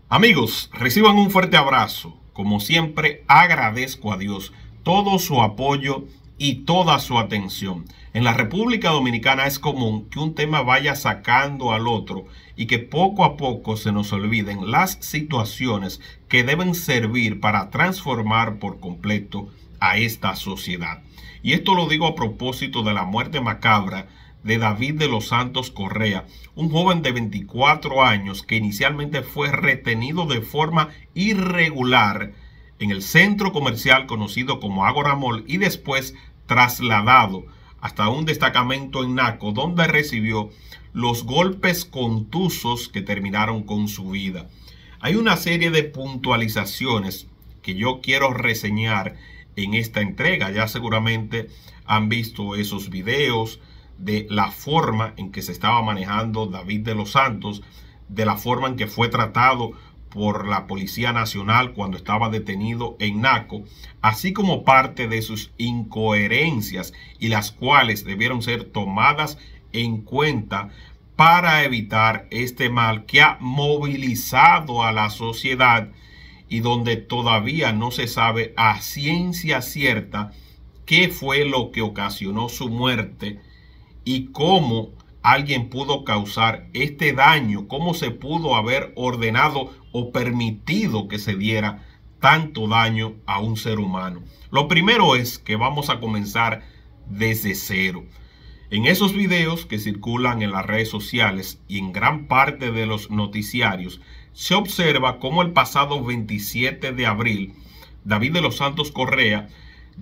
Amigos, reciban un fuerte abrazo. Como siempre, agradezco a Dios todo su apoyo y toda su atención. En la República Dominicana es común que un tema vaya sacando al otro y que poco a poco se nos olviden las situaciones que deben servir para transformar por completo a esta sociedad. Y esto lo digo a propósito de la muerte macabra de David de los Santos Correa, un joven de 24 años que inicialmente fue retenido de forma irregular en el centro comercial conocido como Ágora Mall y después trasladado hasta un destacamento en Naco, donde recibió los golpes contusos que terminaron con su vida. Hay una serie de puntualizaciones que yo quiero reseñar en esta entrega. Ya seguramente han visto esos videos de la forma en que se estaba manejando David de los Santos, de la forma en que fue tratado por la Policía Nacional cuando estaba detenido en Naco, así como parte de sus incoherencias y las cuales debieron ser tomadas en cuenta para evitar este mal que ha movilizado a la sociedad y donde todavía no se sabe a ciencia cierta qué fue lo que ocasionó su muerte y cómo alguien pudo causar este daño, cómo se pudo haber ordenado o permitido que se diera tanto daño a un ser humano. Lo primero es que vamos a comenzar desde cero. En esos videos que circulan en las redes sociales y en gran parte de los noticiarios, se observa cómo el pasado 27 de abril, David de los Santos Correa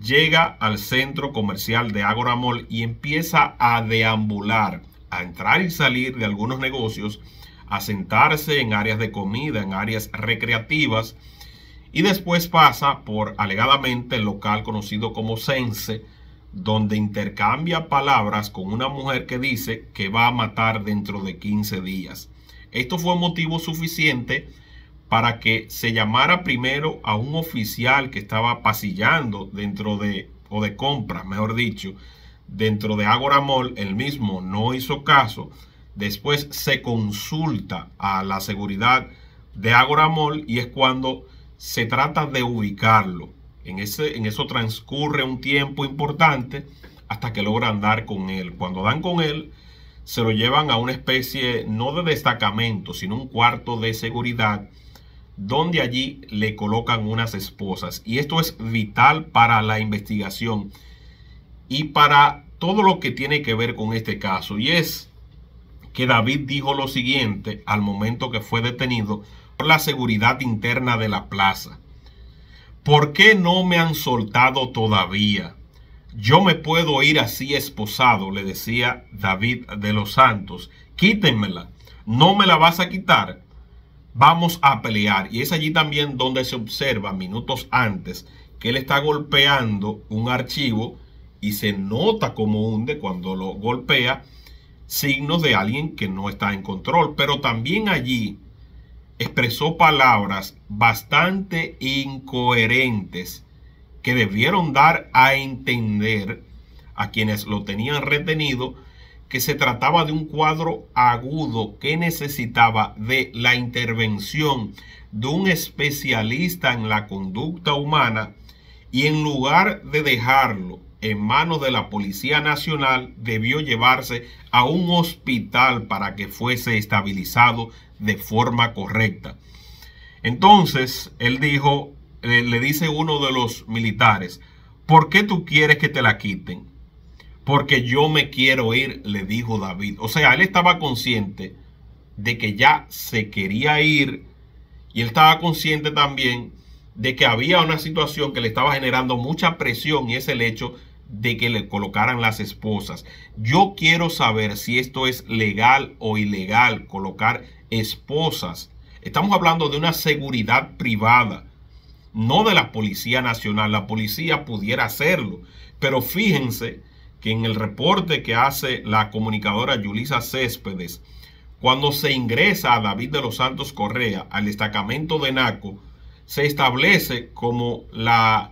llega al centro comercial de Ágora Mall y empieza a deambular, a entrar y salir de algunos negocios, a sentarse en áreas de comida, en áreas recreativas, y después pasa por alegadamente el local conocido como Sense, donde intercambia palabras con una mujer que dice que va a matar dentro de 15 días. Esto fue motivo suficiente para que se llamara primero a un oficial que estaba pasillando dentro de, o de compras, mejor dicho, dentro de Ágora Mall. El mismo no hizo caso. Después se consulta a la seguridad de Ágora Mall y es cuando se trata de ubicarlo. En eso transcurre un tiempo importante hasta que logran dar con él. Cuando dan con él, se lo llevan a una especie no de destacamento, sino un cuarto de seguridad, donde allí le colocan unas esposas. Y esto es vital para la investigación y para todo lo que tiene que ver con este caso. Y es que David dijo lo siguiente al momento que fue detenido por la seguridad interna de la plaza: ¿por qué no me han soltado todavía? Yo me puedo ir así esposado, le decía David de los Santos. Quítenmela. ¿No me la vas a quitar? Vamos a pelear. Y es allí también donde se observa minutos antes que él está golpeando un archivo y se nota como hunde cuando lo golpea, signos de alguien que no está en control. Pero también allí expresó palabras bastante incoherentes que debieron dar a entender a quienes lo tenían retenido que se trataba de un cuadro agudo que necesitaba de la intervención de un especialista en la conducta humana, y en lugar de dejarlo en manos de la Policía Nacional, debió llevarse a un hospital para que fuese estabilizado de forma correcta. Entonces él dijo, le dice uno de los militares: ¿por qué tú quieres que te la quiten? Porque yo me quiero ir, le dijo David. O sea, él estaba consciente de que ya se quería ir, y él estaba consciente también de que había una situación que le estaba generando mucha presión, y es el hecho de que le colocaran las esposas. Yo quiero saber si esto es legal o ilegal, colocar esposas. Estamos hablando de una seguridad privada, no de la Policía Nacional. La policía pudiera hacerlo, pero fíjense que en el reporte que hace la comunicadora Yulisa Céspedes, cuando se ingresa a David de los Santos Correa al destacamento de Naco, se establece como lo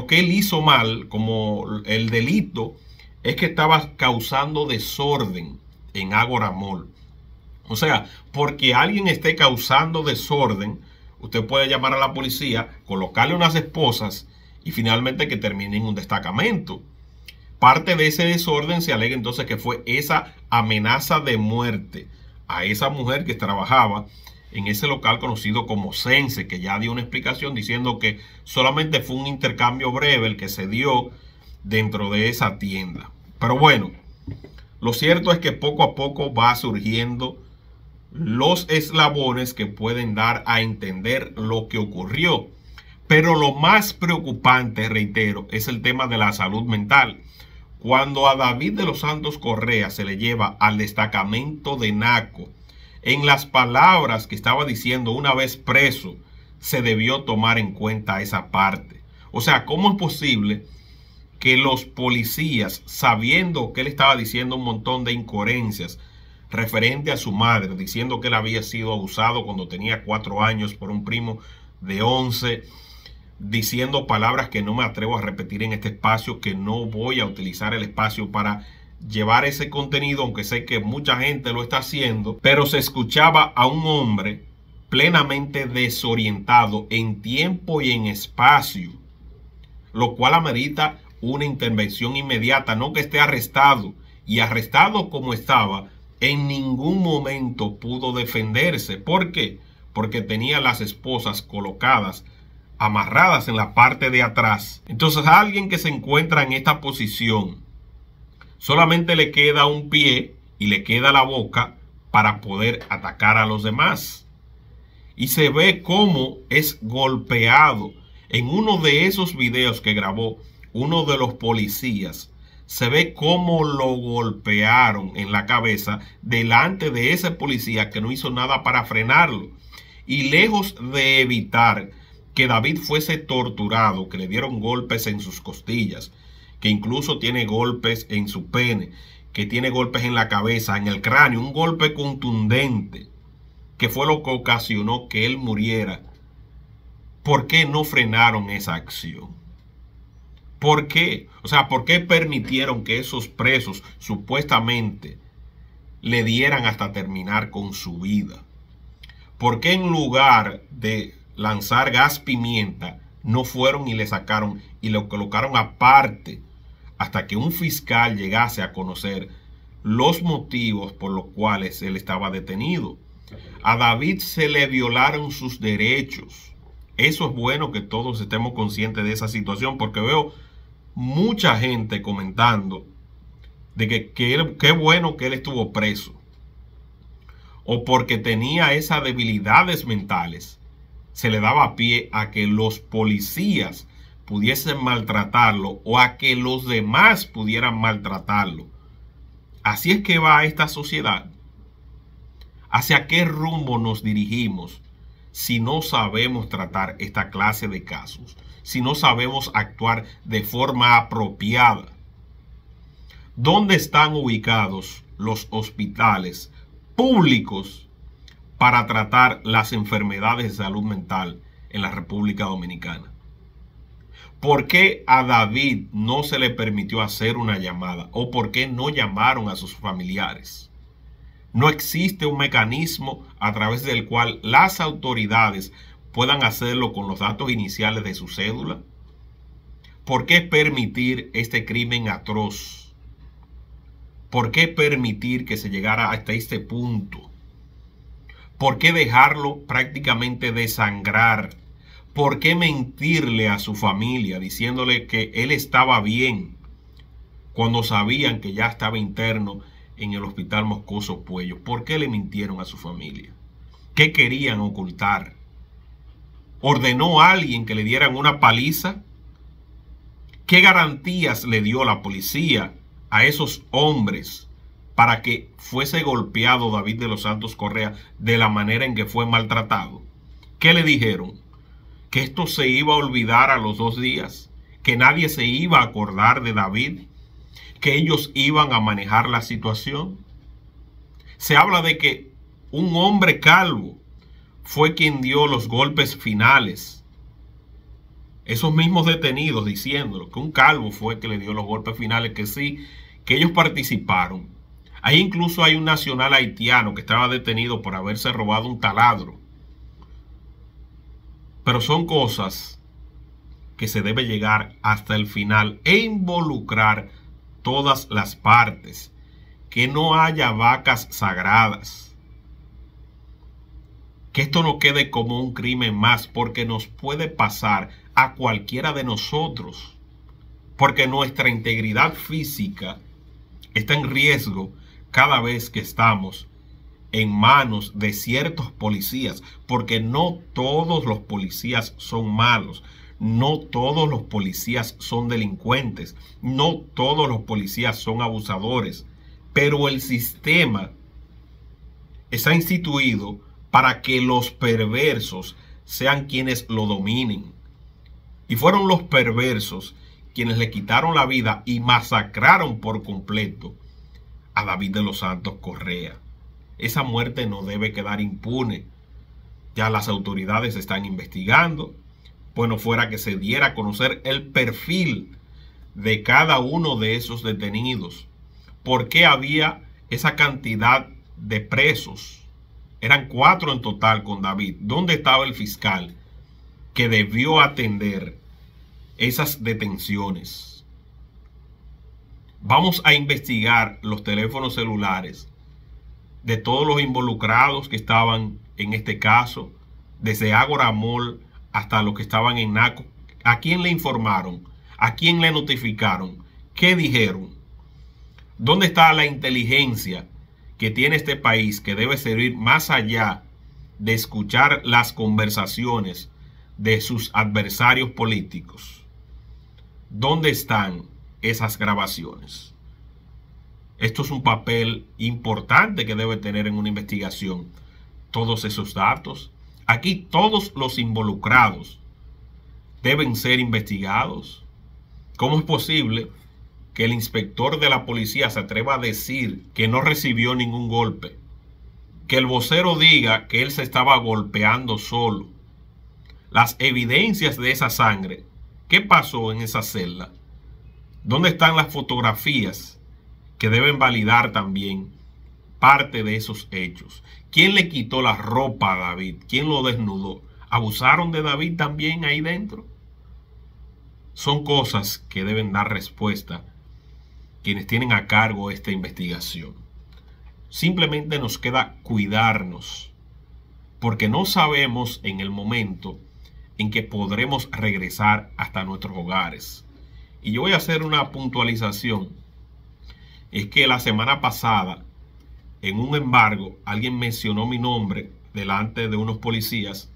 que él hizo mal, como el delito, es que estaba causando desorden en Ágora Mall. O sea, porque alguien esté causando desorden, usted puede llamar a la policía, colocarle unas esposas y finalmente que termine en un destacamento. Parte de ese desorden se alega entonces que fue esa amenaza de muerte a esa mujer que trabajaba en ese local conocido como Sense, que ya dio una explicación diciendo que solamente fue un intercambio breve el que se dio dentro de esa tienda. Pero bueno, lo cierto es que poco a poco va surgiendo los eslabones que pueden dar a entender lo que ocurrió. Pero lo más preocupante, reitero, es el tema de la salud mental. Cuando a David de los Santos Correa se le lleva al destacamento de Naco, en las palabras que estaba diciendo una vez preso, se debió tomar en cuenta esa parte. O sea, ¿cómo es posible que los policías, sabiendo que él estaba diciendo un montón de incoherencias referente a su madre, diciendo que él había sido abusado cuando tenía 4 años por un primo de 11, diciendo palabras que no me atrevo a repetir en este espacio, que no voy a utilizar el espacio para llevar ese contenido, aunque sé que mucha gente lo está haciendo, pero se escuchaba a un hombre plenamente desorientado en tiempo y en espacio, lo cual amerita una intervención inmediata, no que esté arrestado, y arrestado como estaba, en ningún momento pudo defenderse. ¿Por qué? Porque tenía las esposas colocadas, amarradas en la parte de atrás. Entonces a alguien que se encuentra en esta posición, solamente le queda un pie y le queda la boca para poder atacar a los demás. Y se ve cómo es golpeado. En uno de esos videos que grabó uno de los policías, se ve cómo lo golpearon en la cabeza delante de ese policía que no hizo nada para frenarlo. Y lejos de evitar que David fuese torturado, que le dieron golpes en sus costillas, que incluso tiene golpes en su pene, que tiene golpes en la cabeza, en el cráneo, un golpe contundente, que fue lo que ocasionó que él muriera. ¿Por qué no frenaron esa acción? ¿Por qué? O sea, ¿por qué permitieron que esos presos supuestamente le dieran hasta terminar con su vida? ¿Por qué en lugar de lanzar gas pimienta no fueron y le sacaron y lo colocaron aparte hasta que un fiscal llegase a conocer los motivos por los cuales él estaba detenido? A David se le violaron sus derechos. Eso es bueno que todos estemos conscientes de esa situación, porque veo mucha gente comentando de que qué bueno que él estuvo preso, o porque tenía esas debilidades mentales, se le daba pie a que los policías pudiesen maltratarlo o a que los demás pudieran maltratarlo. Así es que va esta sociedad. ¿Hacia qué rumbo nos dirigimos si no sabemos tratar esta clase de casos? Si no sabemos actuar de forma apropiada. ¿Dónde están ubicados los hospitales públicos para tratar las enfermedades de salud mental en la República Dominicana? ¿Por qué a David no se le permitió hacer una llamada? ¿O por qué no llamaron a sus familiares? No existe un mecanismo a través del cual las autoridades puedan hacerlo con los datos iniciales de su cédula. ¿Por qué permitir este crimen atroz? ¿Por qué permitir que se llegara hasta este punto? ¿Por qué dejarlo prácticamente desangrar? ¿Por qué mentirle a su familia diciéndole que él estaba bien cuando sabían que ya estaba interno en el hospital Moscoso Puello? ¿Por qué le mintieron a su familia? ¿Qué querían ocultar? ¿Ordenó a alguien que le dieran una paliza? ¿Qué garantías le dio la policía a esos hombres para que fuese golpeado David de los Santos Correa de la manera en que fue maltratado? ¿Qué le dijeron? ¿Que esto se iba a olvidar a los 2 días? ¿Que nadie se iba a acordar de David? ¿Que ellos iban a manejar la situación? Se habla de que un hombre calvo fue quien dio los golpes finales. Esos mismos detenidos diciéndolo, que un calvo fue que le dio los golpes finales, que sí, que ellos participaron. Ahí incluso hay un nacional haitiano que estaba detenido por haberse robado un taladro. Pero son cosas que se debe llegar hasta el final e involucrar todas las partes. Que no haya vacas sagradas. Que esto no quede como un crimen más, porque nos puede pasar a cualquiera de nosotros. Porque nuestra integridad física está en riesgo cada vez que estamos en manos de ciertos policías, porque no todos los policías son malos, no todos los policías son delincuentes, no todos los policías son abusadores, pero el sistema está instituido para que los perversos sean quienes lo dominen. Y fueron los perversos quienes le quitaron la vida y masacraron por completo a David de los Santos Correa. Esa muerte no debe quedar impune. Ya las autoridades están investigando. Bueno, fuera que se diera a conocer el perfil de cada uno de esos detenidos. ¿Por qué había esa cantidad de presos? Eran 4 en total con David. ¿Dónde estaba el fiscal que debió atender esas detenciones? Vamos a investigar los teléfonos celulares de todos los involucrados que estaban en este caso, desde Ágora Mall hasta los que estaban en Naco. ¿A quién le informaron? ¿A quién le notificaron? ¿Qué dijeron? ¿Dónde está la inteligencia que tiene este país, que debe servir más allá de escuchar las conversaciones de sus adversarios políticos? ¿Dónde están esas grabaciones? Esto es un papel importante que debe tener en una investigación todos esos datos. Aquí todos los involucrados deben ser investigados. ¿Cómo es posible que el inspector de la policía se atreva a decir que no recibió ningún golpe? Que el vocero diga que él se estaba golpeando solo. Las evidencias de esa sangre. ¿Qué pasó en esa celda? ¿Dónde están las fotografías que deben validar también parte de esos hechos? ¿Quién le quitó la ropa a David? ¿Quién lo desnudó? ¿Abusaron de David también ahí dentro? Son cosas que deben dar respuesta quienes tienen a cargo esta investigación. Simplemente nos queda cuidarnos, porque no sabemos en el momento en que podremos regresar hasta nuestros hogares. Y yo voy a hacer una puntualización. Es que la semana pasada, en un embargo, alguien mencionó mi nombre delante de unos policías,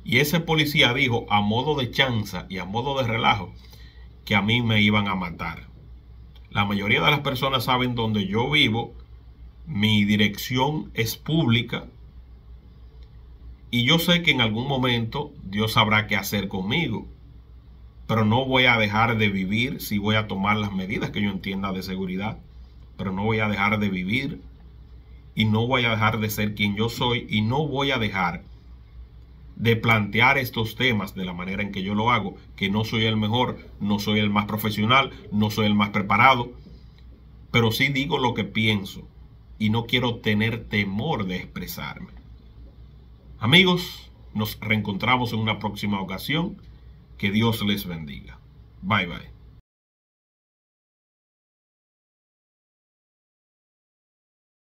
y ese policía dijo, a modo de chanza y a modo de relajo, que a mí me iban a matar. La mayoría de las personas saben dónde yo vivo, mi dirección es pública, y yo sé que en algún momento Dios sabrá qué hacer conmigo, pero no voy a dejar de vivir. Si voy a tomar las medidas que yo entienda de seguridad, pero no voy a dejar de vivir y no voy a dejar de ser quien yo soy, y no voy a dejar de plantear estos temas de la manera en que yo lo hago, que no soy el mejor, no soy el más profesional, no soy el más preparado, pero sí digo lo que pienso y no quiero tener temor de expresarme. Amigos, nos reencontramos en una próxima ocasión. Que Dios les bendiga. Bye bye.